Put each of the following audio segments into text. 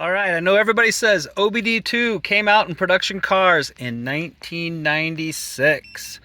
All right, I know everybody says OBD2 came out in production cars in 1996.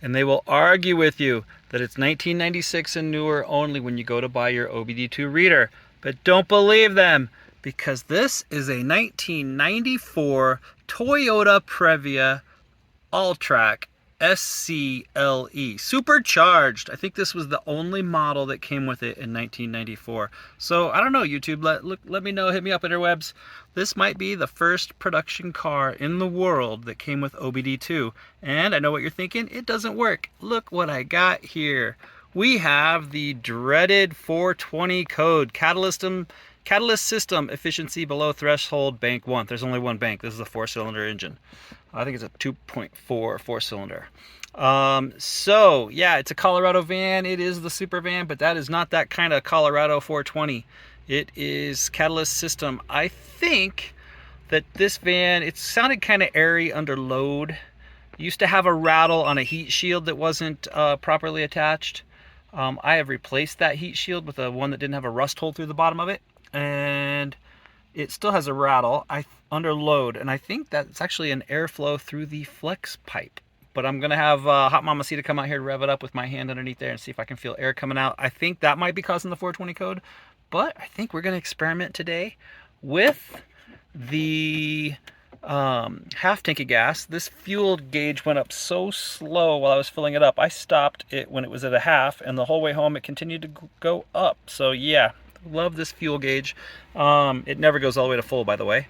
And they will argue with you that it's 1996 and newer only when you go to buy your OBD2 reader. But don't believe them, because this is a 1994 Toyota Previa AllTrac SCLE, supercharged. I think this was the only model that came with it in 1994. So I don't know, YouTube, let me know, hit me up at interwebs. This might be the first production car in the world that came with OBD2. And I know what you're thinking, it doesn't work. Look what I got here. We have the dreaded 420 code, catalyst system efficiency below threshold, bank 1. There's only one bank. This is a 4-cylinder engine. I think it's a 2.4 4-cylinder. So yeah, it's a Colorado van. It is the super van, but that is not that kind of Colorado 420. It is catalyst system. I think that this van, it sounded kind of airy under load. It used to have a rattle on a heat shield that wasn't properly attached. I have replaced that heat shield with one that didn't have a rust hole through the bottom of it, and it still has a rattle under load, and I think that's actually an airflow through the flex pipe. But I'm gonna have Hot Mamacita come out here to rev it up with my hand underneath there and see if I can feel air coming out. I think that might be causing the 420 code, but I think we're gonna experiment today with the half tank of gas. This fuel gauge went up so slow while I was filling it up. I stopped it when it was at a half, and the whole way home it continued to go up. So yeah, love this fuel gauge. It never goes all the way to full, by the way.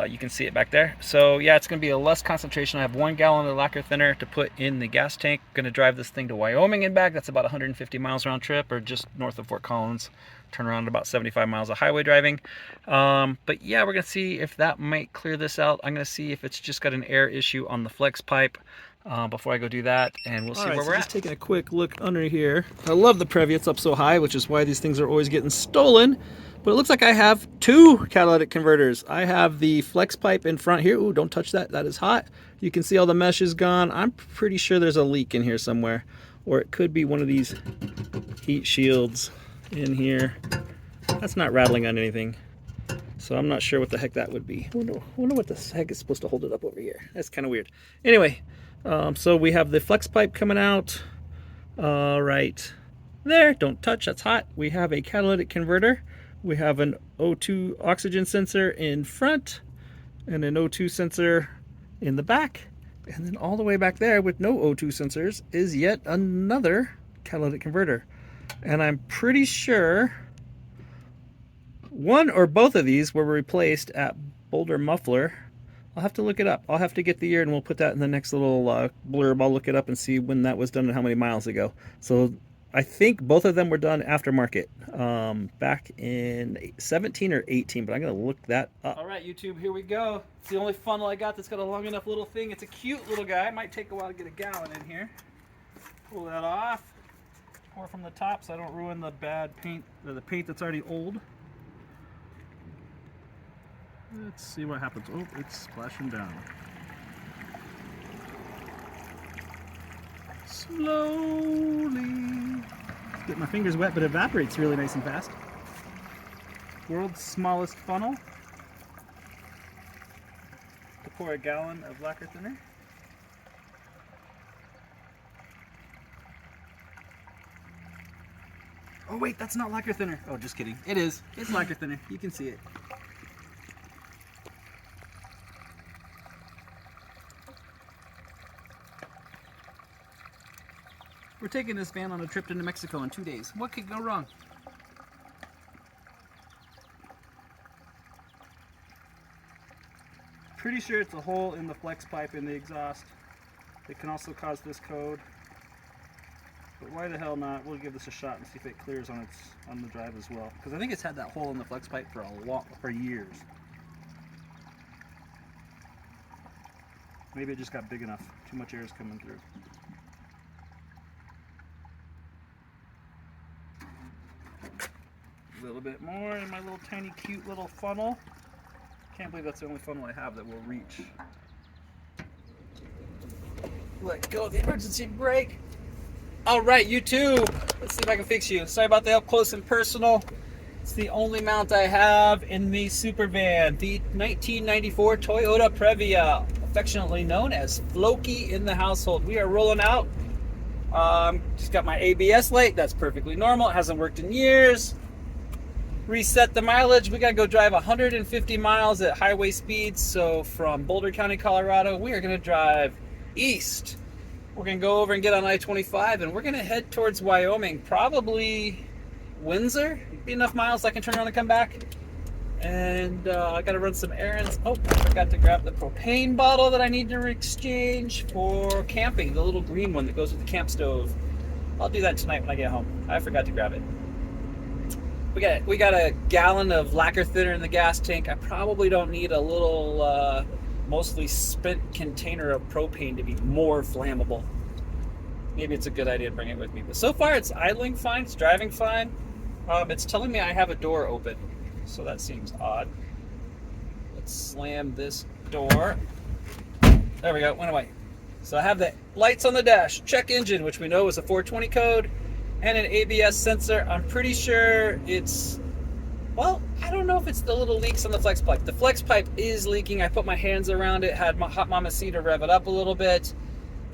You can see it back there. So yeah, it's going to be a less concentration. I have 1 gallon of lacquer thinner to put in the gas tank. Going to drive this thing to Wyoming and back. That's about 150 miles round trip, or just north of Fort Collins. Turn around at about 75 miles of highway driving. But yeah, we're going to see if that might clear this out. I'm going to see if it's just got an air issue on the flex pipe before I go do that, and we'll see where we're at. Just taking a quick look under here. I love the Previa. It's up so high, which is why these things are always getting stolen. But it looks like I have 2 catalytic converters. I have the flex pipe in front here. Ooh, don't touch that. That is hot. You can see all the mesh is gone. I'm pretty sure there's a leak in here somewhere. Or it could be one of these heat shields in here. That's not rattling on anything. So I'm not sure what the heck that would be. I wonder what the heck is supposed to hold it up over here. That's kind of weird. Anyway, so we have the flex pipe coming out. Right there. Don't touch. That's hot. We have a catalytic converter. We have an O2 oxygen sensor in front and an O2 sensor in the back. And then all the way back there with no O2 sensors is yet another catalytic converter. And I'm pretty sure one or both of these were replaced at Boulder Muffler. I'll have to look it up. I'll have to get the year, and we'll put that in the next little blurb. I'll look it up and see when that was done and how many miles ago. So I think both of them were done aftermarket back in 17 or 18, but I'm going to look that up. All right, YouTube, here we go. It's the only funnel I got that's got a long enough little thing. It's a cute little guy. It might take a while to get a gallon in here. Pull that off. Pour from the top so I don't ruin the bad paint, or the paint that's already old. Let's see what happens. Oh, it's splashing down. Slowly. Get my fingers wet, but it evaporates really nice and fast. World's smallest funnel to pour a gallon of lacquer thinner. Oh wait, that's not lacquer thinner. Oh, just kidding. It is. It's lacquer thinner. You can see it. We're taking this van on a trip to New Mexico in 2 days. What could go wrong? Pretty sure it's a hole in the flex pipe in the exhaust. It can also cause this code. But why the hell not? We'll give this a shot and see if it clears on the drive as well. Because I think it's had that hole in the flex pipe for years. Maybe it just got big enough. Too much air is coming through. A little bit more in my little tiny cute little funnel. Can't believe that's the only funnel I have that will reach. Let go of the emergency brake. All right, YouTube. Let's see if I can fix you. Sorry about the up close and personal. It's the only mount I have in the Super Van, the 1994 Toyota Previa, affectionately known as Floki in the household. We are rolling out. Just got my ABS light. That's perfectly normal. It hasn't worked in years. Reset the mileage. We got to go drive 150 miles at highway speeds. So from Boulder County, Colorado, we are going to drive east. We're going to go over and get on I-25, and we're going to head towards Wyoming, probably Windsor. Be enough miles I can turn around and come back. And I got to run some errands. Oh, I forgot to grab the propane bottle that I need to exchange for camping, the little green one that goes with the camp stove. I'll do that tonight when I get home. I forgot to grab it. We got a gallon of lacquer thinner in the gas tank. I probably don't need a little mostly spent container of propane to be more flammable. Maybe it's a good idea to bring it with me. But so far it's idling fine, it's driving fine. It's telling me I have a door open, so that seems odd. Let's slam this door. There we go, went away. So I have the lights on the dash, check engine, which we know is a 420 code, and an ABS sensor. I'm pretty sure it's, well, I don't know if it's the little leaks on the flex pipe. The flex pipe is leaking. I put my hands around it, had my hot mama C to rev it up a little bit,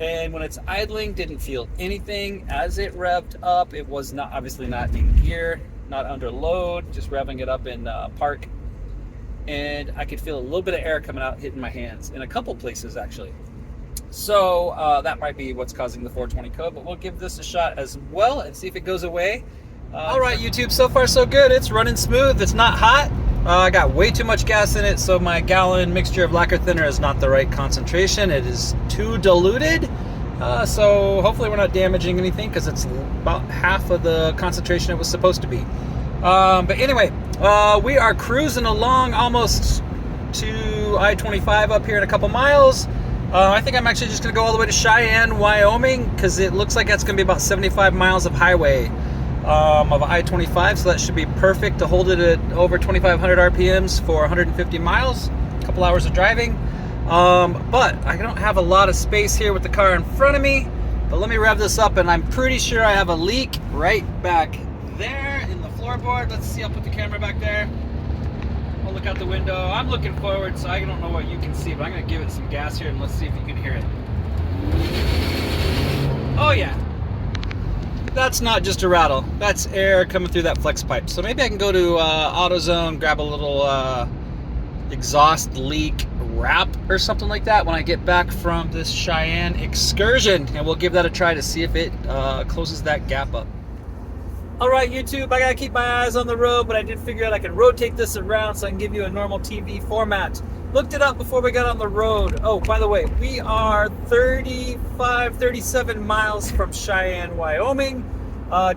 and when it's idling, didn't feel anything. As it revved up, it was not, obviously not in gear, not under load, just revving it up in park, and I could feel a little bit of air coming out, hitting my hands in a couple places actually. So that might be what's causing the 420 code, but we'll give this a shot as well and see if it goes away. All right, YouTube, so far so good. It's running smooth. It's not hot. I got way too much gas in it, so my gallon mixture of lacquer thinner is not the right concentration. It is too diluted. So hopefully we're not damaging anything, because it's about half of the concentration it was supposed to be. But anyway, we are cruising along almost to I-25 up here in a couple miles. I think I'm actually just going to go all the way to Cheyenne, Wyoming, because it looks like that's going to be about 75 miles of highway of I-25, so that should be perfect to hold it at over 2,500 RPMs for 150 miles, a couple hours of driving. But I don't have a lot of space here with the car in front of me, but let me rev this up, and I'm pretty sure I have a leak right back there in the floorboard. Let's see, I'll put the camera back there. I'll look out the window. I'm looking forward, so I don't know what you can see, but I'm going to give it some gas here, and let's see if you can hear it. Oh yeah, that's not just a rattle. That's air coming through that flex pipe. So maybe I can go to AutoZone, grab a little exhaust leak wrap or something like that when I get back from this Cheyenne excursion, and we'll give that a try to see if it closes that gap up. All right, YouTube, I gotta keep my eyes on the road, but I did figure out I can rotate this around so I can give you a normal TV format. Looked it up before we got on the road. Oh, by the way, we are 37 miles from Cheyenne, Wyoming.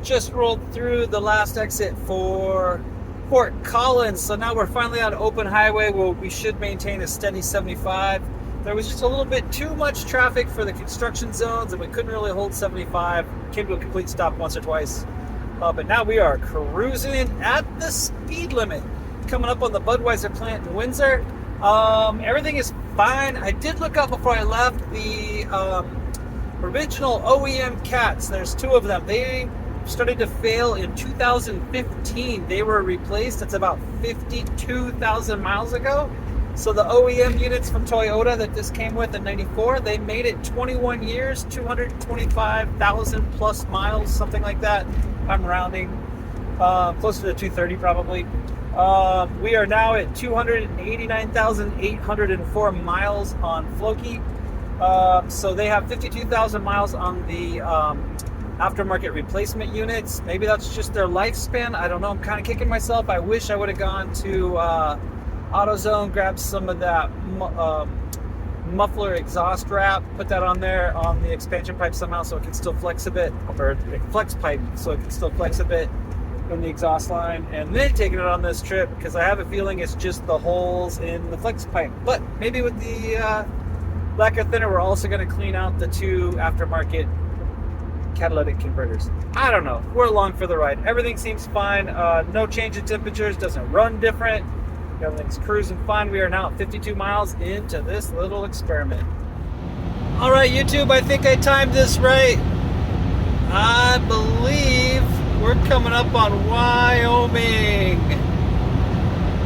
Just rolled through the last exit for Fort Collins, so now we're finally on open highway where we should maintain a steady 75. There was just a little bit too much traffic for the construction zones, and we couldn't really hold 75. Came to a complete stop once or twice. But now we are cruising at the speed limit. Coming up on the Budweiser plant in Windsor. Everything is fine. I did look up before I left the original OEM cats. There's two of them. They started to fail in 2015. They were replaced. It's about 52,000 miles ago. So the OEM units from Toyota that this came with in 94, they made it 21 years, 225,000 plus miles, something like that. I'm rounding, closer to 230 probably. We are now at 289,804 miles on Floki. So they have 52,000 miles on the aftermarket replacement units. Maybe that's just their lifespan. I don't know. I'm kind of kicking myself. I wish I would have gone to AutoZone, grabbed some of that muffler exhaust wrap, put that on there on the expansion pipe somehow so it can still flex a bit, or the flex pipe so it can still flex a bit in the exhaust line, and then taking it on this trip, because I have a feeling it's just the holes in the flex pipe. But maybe with the lacquer thinner, we're also going to clean out the two aftermarket catalytic converters. I don't know. We're along for the ride. Everything seems fine. No change in temperatures. Doesn't run different. Everything's cruising fine. We are now at 52 miles into this little experiment. All right, YouTube, I think I timed this right. I believe We're coming up on Wyoming.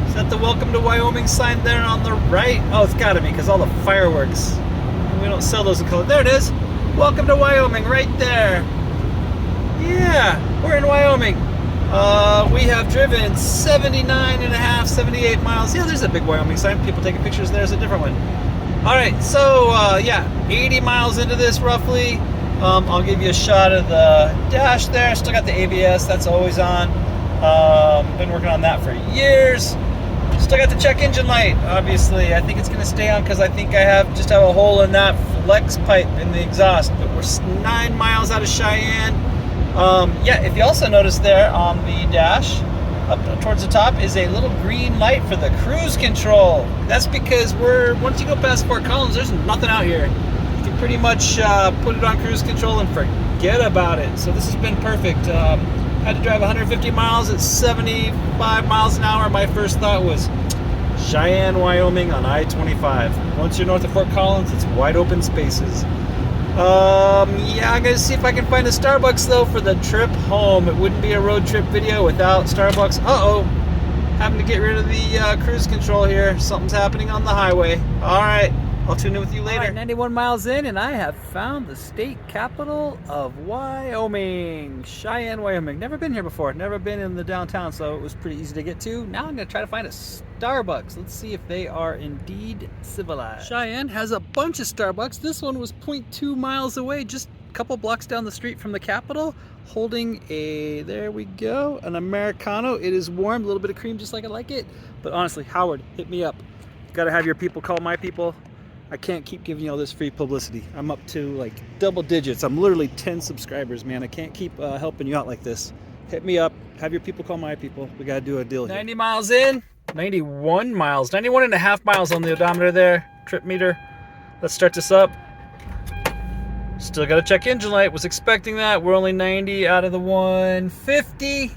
Is that the Welcome to Wyoming sign there on the right? Oh, it's gotta be, because all the fireworks. We don't sell those in color. There it is. Welcome to Wyoming, right there. Yeah, we're in Wyoming. We have driven 79.5, 78 miles. Yeah, there's a big Wyoming sign. People taking pictures. There's a different one. All right, so yeah, 80 miles into this roughly. I'll give you a shot of the dash there. Still got the ABS, that's always on. Been working on that for years. Still got the check engine light, obviously. I think it's gonna stay on because I think I just have a hole in that flex pipe in the exhaust. But we're 9 miles out of Cheyenne. Yeah, if you also notice there on the dash, up towards the top is a little green light for the cruise control. That's because once you go past Fort Collins, there's nothing out here. You can pretty much put it on cruise control and forget about it. So this has been perfect. Had to drive 150 miles at 75 miles an hour. My first thought was Cheyenne, Wyoming on I-25. Once you're north of Fort Collins, it's wide open spaces. Yeah, I'm gonna see if I can find a Starbucks though for the trip home. It wouldn't be a road trip video without Starbucks. Uh-oh, having to get rid of the cruise control here. Something's happening on the highway. All right, I'll tune in with you later. All right, 91 miles in, and I have found the state capital of Wyoming, Cheyenne, Wyoming. Never been here before. Never been in the downtown, so it was pretty easy to get to. Now I'm gonna try to find a Starbucks. Let's see if they are indeed civilized. Cheyenne has a bunch of Starbucks. This one was 0.2 miles away, just a couple blocks down the street from the Capitol, holding there we go, an Americano. It is warm, a little bit of cream, just like I like it. But honestly, Howard, hit me up. Gotta have your people call my people. I can't keep giving you all this free publicity. I'm up to like double digits. I'm literally 10 subscribers, man. I can't keep helping you out like this. Hit me up. Have your people call my people. We gotta do a deal here. 90 miles in. 91 miles, 91.5 miles on the odometer there, trip meter. Let's start this up. Still got a check engine light, was expecting that. We're only 90 out of the 150.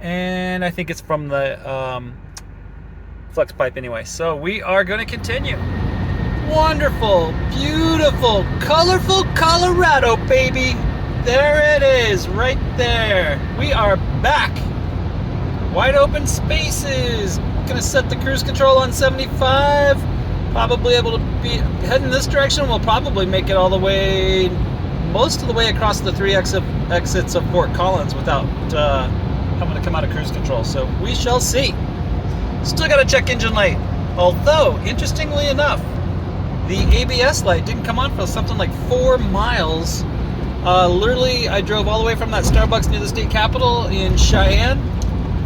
And I think it's from the flex pipe anyway. So we are gonna continue. Wonderful, beautiful, colorful Colorado, baby. There it is, right there. We are back. Wide open spaces. Gonna set the cruise control on 75. Probably able to be heading this direction. We'll probably make it all the way, most of the way across the 3 exits of Fort Collins without having to come out of cruise control. So we shall see. Still got a check engine light. Although, interestingly enough, the ABS light didn't come on for something like 4 miles. Literally, I drove all the way from that Starbucks near the state capitol in Cheyenne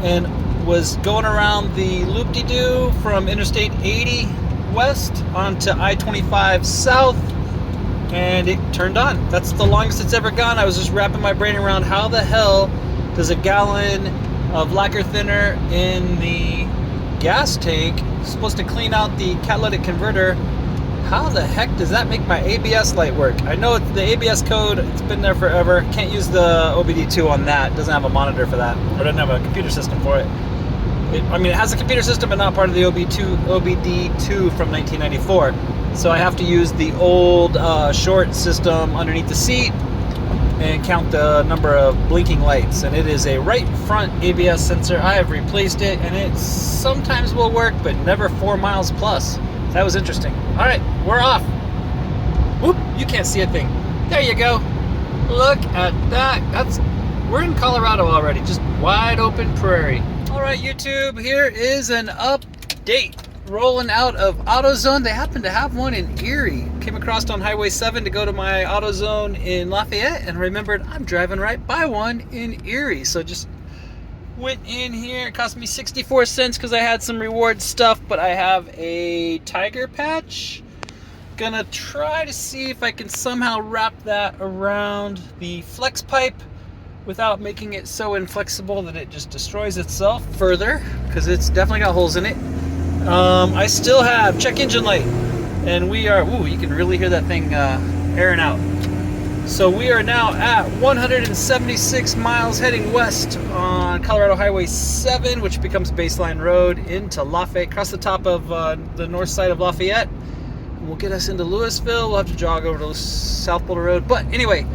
and was going around the loop-de-doo from Interstate 80 west onto I-25 south, and it turned on. That's the longest it's ever gone. I was just wrapping my brain around how the hell does a gallon of lacquer thinner in the gas tank, supposed to clean out the catalytic converter, how the heck does that make my ABS light work? I know it's the ABS code, it's been there forever. Can't use the OBD2 on that. It doesn't have a monitor for that, or doesn't have a computer system for it. I mean, it has a computer system, but not part of the OBD2 from 1994. So I have to use the old short system underneath the seat and count the number of blinking lights. And it is a right front ABS sensor. I have replaced it, and it sometimes will work, but never 4 miles plus. That was interesting. All right, we're off. Whoop, you can't see a thing. There you go. Look at that. We're in Colorado already, just wide open prairie. All right, YouTube, here is an update. Rolling out of AutoZone. They happen to have one in Erie. Came across on Highway 7 to go to my AutoZone in Lafayette and remembered I'm driving right by one in Erie. So just went in here. It cost me 64 cents because I had some reward stuff, but I have a tiger patch. Gonna try to see if I can somehow wrap that around the flex pipe without making it so inflexible that it just destroys itself further, because it's definitely got holes in it. I still have check engine light, and we are, ooh, you can really hear that thing airing out. So we are now at 176 miles heading west on Colorado Highway 7, which becomes Baseline Road into Lafayette, across the top of the north side of Lafayette. We'll get us into Louisville. We'll have to jog over to South Boulder Road. But anyway,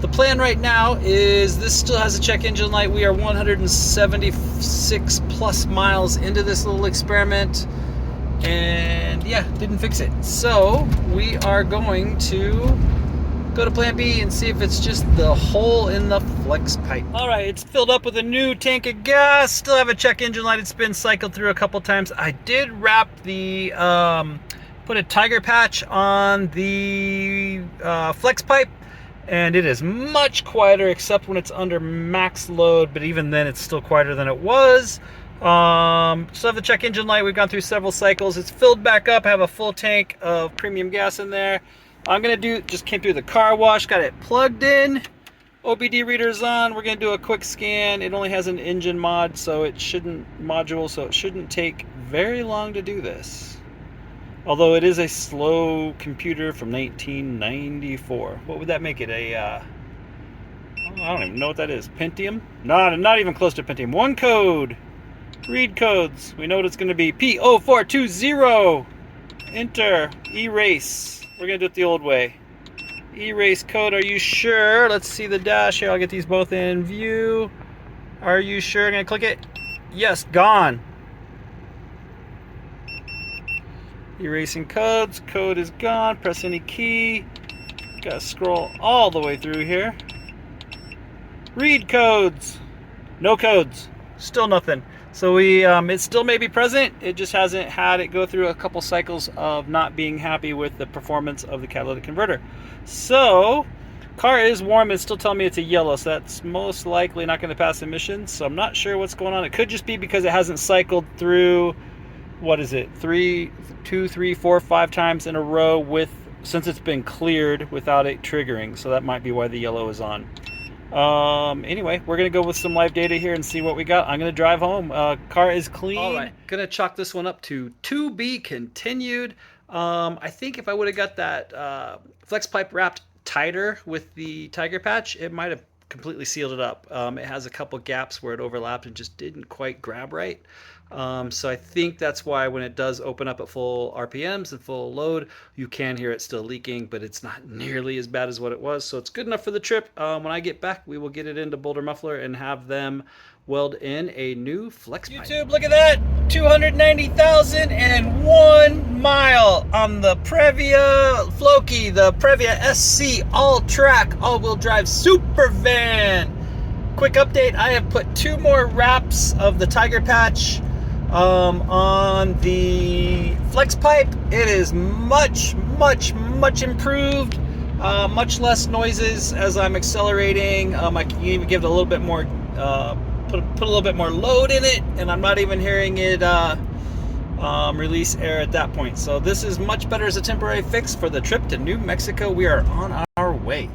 The plan right now is this still has a check engine light. We are 176 plus miles into this little experiment, and yeah, didn't fix it. So we are going to go to plan B and see if it's just the hole in the flex pipe. All right, it's filled up with a new tank of gas. Still have a check engine light. It's been cycled through a couple times. I did wrap the, put a tiger patch on the flex pipe, and it is much quieter except when it's under max load, but even then it's still quieter than it was. Still have the check engine light. We've gone through several cycles. It's filled back up. I have a full tank of premium gas in there. I'm gonna just came through the car wash, got it plugged in, OBD reader's on. We're gonna do a quick scan. It only has an engine mod, so it shouldn't take very long to do this. Although it is a slow computer from 1994. What would that make it? I don't even know what that is. Pentium? Not even close to Pentium. One code. Read codes. We know what it's going to be. P0420. Enter. Erase. We're going to do it the old way. Erase code. Are you sure? Let's see the dash here. I'll get these both in view. Are you sure? I'm going to click it. Yes, gone. Erasing codes. Code is gone. Press any key. Gotta scroll all the way through here. Read codes. No codes. Still nothing. So it still may be present. It just hasn't had it go through a couple cycles of not being happy with the performance of the catalytic converter. So car is warm. It's still telling me it's a yellow, so that's most likely not going to pass emissions. So I'm not sure what's going on. It could just be because it hasn't cycled through, what is it, 2, 3, 4, 5 times in a row since it's been cleared without it triggering. So that might be why the yellow is on. Anyway, we're gonna go with some live data here and see what we got. I'm gonna drive home. Car is clean. All right, gonna chalk this one up to be continued. I think if I would have got that flex pipe wrapped tighter with the tiger patch, it might have completely sealed it up. It has a couple gaps where it overlapped and just didn't quite grab right. So I think that's why when it does open up at full RPMs and full load, you can hear it still leaking, but it's not nearly as bad as what it was. So it's good enough for the trip. When I get back, we will get it into Boulder Muffler and have them weld in a new flex pipe. YouTube, look at that! 290,001 mile on the Previa Floki, the Previa SC AllTrac all-wheel drive super van. Quick update, I have put 2 more wraps of the tiger patch on the flex pipe. It is much improved, much less noises as I'm accelerating. I can even give it a little bit more, put a little bit more load in it, and I'm not even hearing it release air at that point. So this is much better as a temporary fix for the trip to New Mexico. We are on our way.